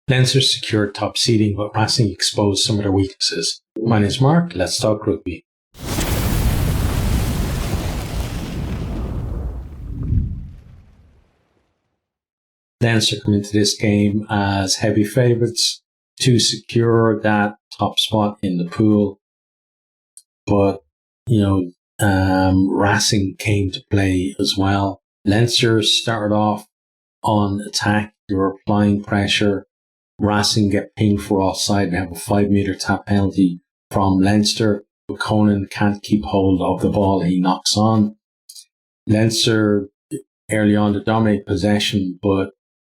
Leinster secured top seeding, but Racing exposed some of their weaknesses. My name is Mark. Let's talk rugby. Leinster come into this game as heavy favourites to secure that top spot in the pool. But, Racing came to play as well. Leinster started off on attack. They were applying pressure. Racing get pinged for offside. They have a 5-metre tap penalty from Leinster, but Conan can't keep hold of the ball. He knocks on. Leinster early on to dominate possession, but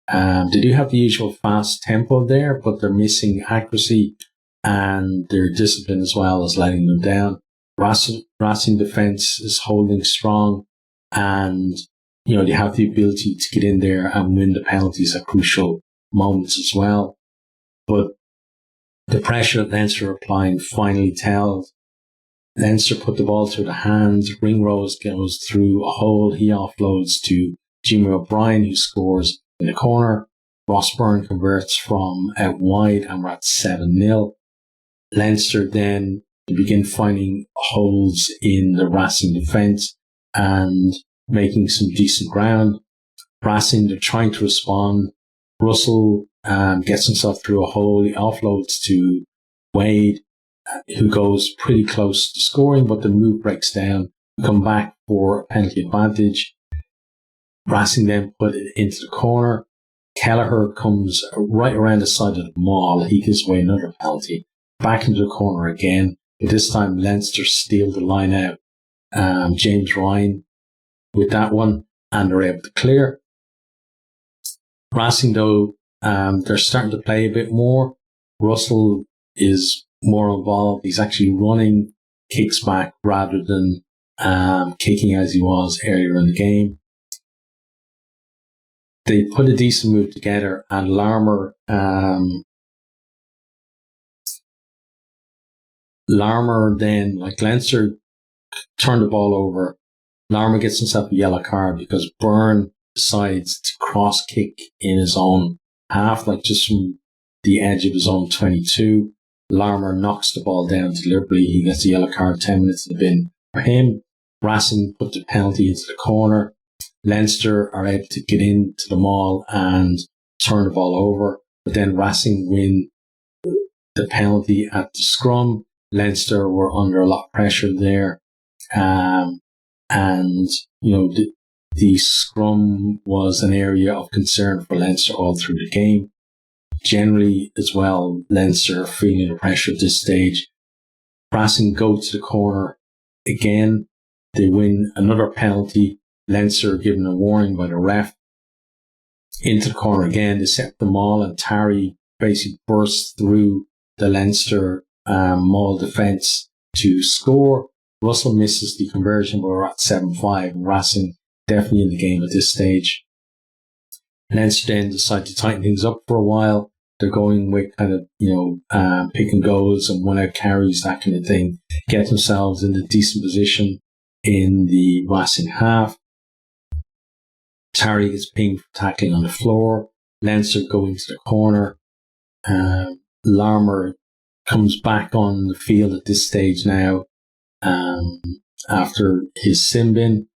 they do have the usual fast tempo there, but they're missing accuracy and their discipline as well as letting them down. Racing defence is holding strong, and they have the ability to get in there and win the penalties at crucial moments as well. But the pressure that Leinster are applying finally tells. Leinster put the ball through the hands. Ringrose goes through a hole. He offloads to Jimmy O'Brien, who scores in the corner. Ross Byrne converts from out wide, and we're at 7-0. Leinster then begin finding holes in the Racing defence and making some decent ground. Racing, they're trying to respond. Russell gets himself through a hole. He offloads to Wade, who goes pretty close to scoring, but the move breaks down. We come back for a penalty advantage. Racing then put it into the corner. Kelleher comes right around the side of the maul. He gives away another penalty. Back into the corner again. But this time Leinster steal the line out. James Ryan with that one, and they're able to clear. Racing, though, they're starting to play a bit more. Russell is more involved. He's actually running kicks back rather than kicking as he was earlier in the game. They put a decent move together, and Larmour then, Leinster turned the ball over. Larmour gets himself a yellow card because Byrne decides to cross kick in his own half, just from the edge of his own 22. Larmour knocks the ball down deliberately. He gets a yellow card, 10 minutes in the bin for him. Racing put the penalty into the corner. Leinster are able to get into the maul and turn the ball over, but then Racing win the penalty at the scrum. Leinster were under a lot of pressure there. The scrum was an area of concern for Leinster all through the game. Generally, as well, Leinster are feeling the pressure at this stage. Racing go to the corner again. They win another penalty. Leinster are given a warning by the ref. Into the corner again. They set the maul, and Tarry basically bursts through the Leinster maul defence to score. Russell misses the conversion, but we're at 7-5. Racing definitely in the game at this stage. Leinster then decide to tighten things up for a while. They're going with kind of, pick and goes and one-out carries, that kind of thing. Get themselves in a decent position in the Racing half. Tarry gets pinged for tackling on the floor. Leinster go into the corner. Larmour comes back on the field at this stage now after his sin bin.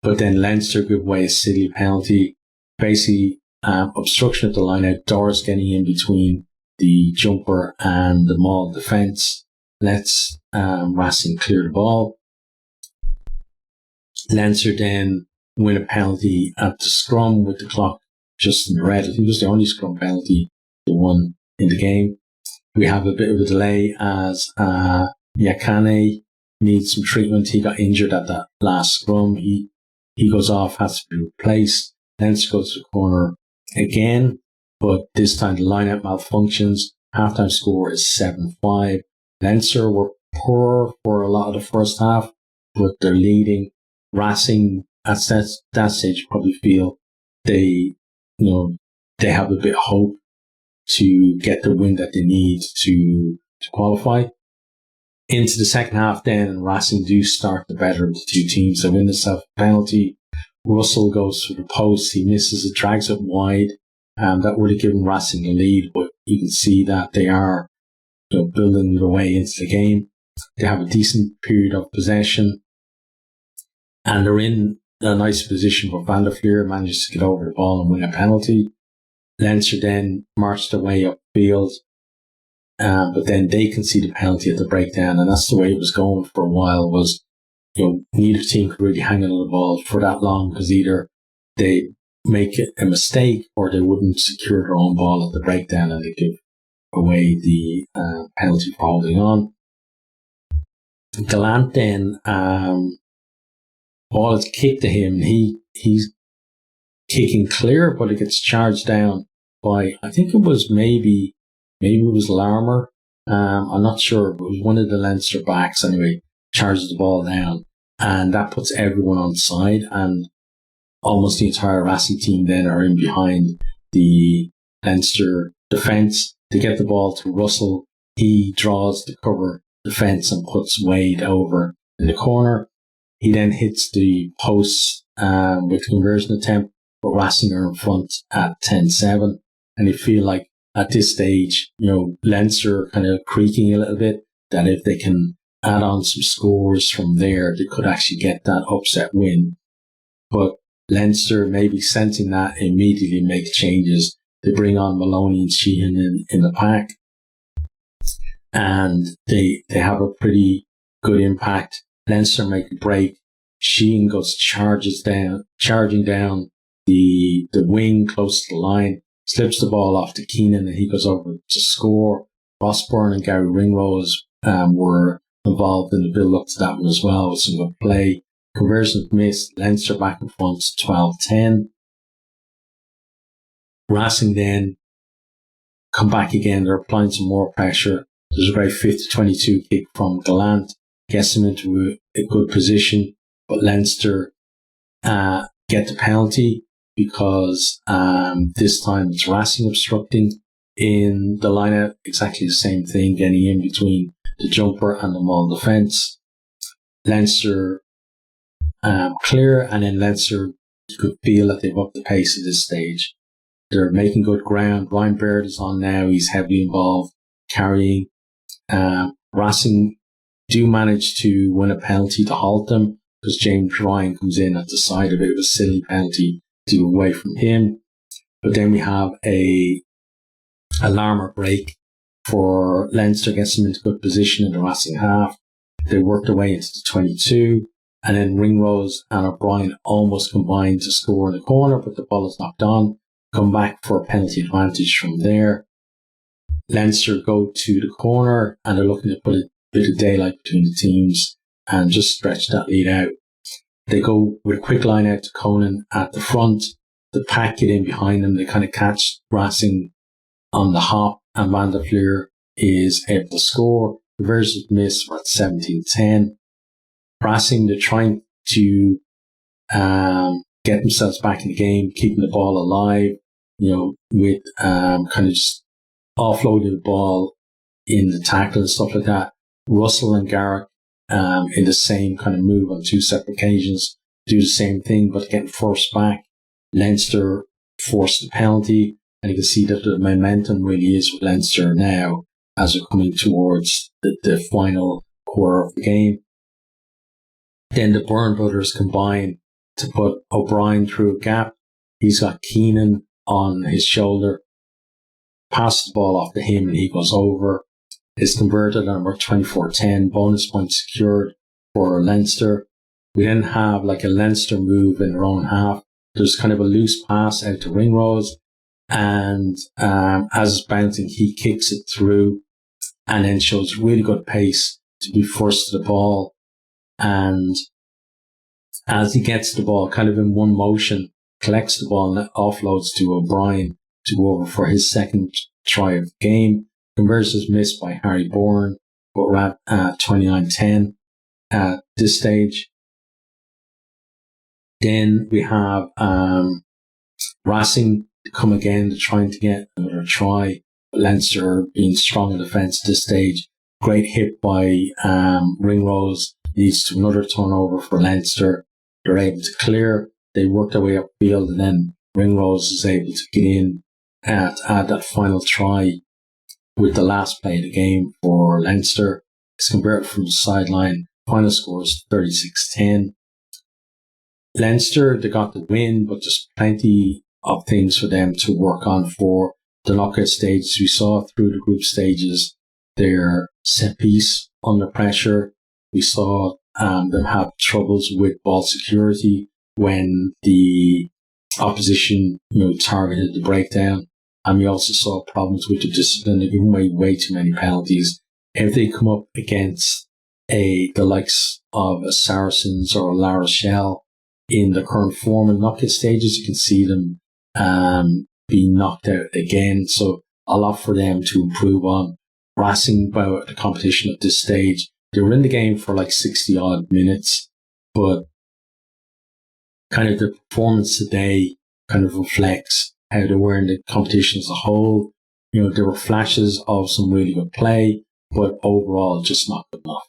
But then Leinster give away a silly penalty. Basically, obstruction at the line out. Doris getting in between the jumper and the maul defence. Lets Racing clear the ball. Leinster then win a penalty at the scrum with the clock just in the red. I think it was the only scrum penalty they won in the game. We have a bit of a delay as Yakane needs some treatment. He got injured at that last scrum. He goes off, has to be replaced. Leinster goes to the corner again, but this time the line-out malfunctions. Halftime score is 7-5. Leinster were poor for a lot of the first half, but they're leading. Racing at that stage probably feel they have a bit of hope to get the win that they need to qualify. Into the second half then, Racing do start the better of the two teams. They win the self penalty. Russell goes for the post. He misses it, drags it wide. That would have given Racing a lead, but you can see that they are building their way into the game. They have a decent period of possession, and they're in a nice position where Van der Fleer manages to get over the ball and win a penalty. Leinster then marched their way upfield, but then they concede a penalty at the breakdown, and that's the way it was going for a while. Was neither team could really hang on the ball for that long, because either they make a mistake or they wouldn't secure their own ball at the breakdown, and they give away the penalty for holding on. Gallant then, ball is kicked to him, and he's kicking clear, but it gets charged down by, I think it was maybe it was Larmer. I'm not sure, but it was one of the Leinster backs anyway, charges the ball down, and that puts everyone on side, and almost the entire Racing team then are in behind the Leinster defence. They get the ball to Russell. He draws to cover the fence and puts Wade over in the corner. He then hits the post with conversion attempt, but Racing are in front at 10-7. And you feel like at this stage, Leinster kind of creaking a little bit, that if they can add on some scores from there, they could actually get that upset win. But Leinster, maybe sensing that, immediately make changes. They bring on Maloney and Sheehan in the pack, and they have a pretty good impact. Leinster make a break. Sheehan goes charging down the wing close to the line, slips the ball off to Keenan, and he goes over to score. Rossburn and Gary Ringrose were involved in the build-up to that one as well, with some good play. Conversion missed. Leinster back in front 12-10. Racing then come back again. They're applying some more pressure. There's a great 50-22 kick from Gallant, gets them into a good position, but Leinster get the penalty because this time it's Racing obstructing in the line-out. Exactly the same thing, getting in between the jumper and the maul defence. Leinster clear, and then Leinster, you could feel that they've upped the pace at this stage. They're making good ground. Ryan Baird is on now. He's heavily involved, carrying. Racing do manage to win a penalty to halt them, because James Ryan comes in at the side of it with a silly penalty to away from him. But then we have a Larmer break for Leinster, gets them into good position in the Racing half. They work their way into the 22, and then Ringrose and O'Brien almost combine to score in the corner, but the ball is knocked on. Come back for a penalty advantage from there. Leinster go to the corner, and they're looking to put a bit of daylight between the teams and just stretch that lead out. They go with a quick line out to Conan at the front. The pack get in behind them. They kind of catch Racing on the hop, and Van der Fleer is able to score. Conversion miss at 17-10. Racing, they're trying to get themselves back in the game, keeping the ball alive, with kind of just offloading the ball in the tackle and stuff like that. Russell and Garrick, in the same kind of move on two separate occasions, do the same thing, but getting forced back. Leinster forced the penalty, and you can see that the momentum really is with Leinster now as they're coming towards the final quarter of the game. Then the Byrne brothers combine to put O'Brien through a gap. He's got Keenan on his shoulder, passes the ball off to him, and he goes over. It's converted, and we're 24-10. Bonus point secured for Leinster. We then have like a Leinster move in their own half. There's kind of a loose pass out to Ringrose, and as it's bouncing, he kicks it through, and then shows really good pace to be first to the ball. And as he gets the ball, kind of in one motion, collects the ball and offloads to O'Brien to go over for his second try of the game. Conversion is missed by Harry Bourne, but we're at 29-10 at this stage. Then we have Racing come again, trying to get another try. Leinster being strong in defence at this stage. Great hit by Ringrose, leads to another turnover for Leinster. They're able to clear. They work their way upfield, and then Ringrose is able to get in to add that final try with the last play of the game for Leinster. It's converted from the sideline. Final score is 36-10. Leinster, they got the win, but there's plenty of things for them to work on for the knockout stages. We saw through the group stages their set piece under pressure. We saw them have troubles with ball security when the opposition, targeted the breakdown. And we also saw problems with the discipline. They're giving away way too many penalties. If they come up against the likes of a Saracens or a La Rochelle in the current form and knockout stages, you can see them being knocked out again. So a lot for them to improve on. Racing about the competition at this stage. They were in the game for like 60 odd minutes, but kind of their performance today kind of reflects how they were in the competition as a whole. There were flashes of some really good play, but overall just not good enough.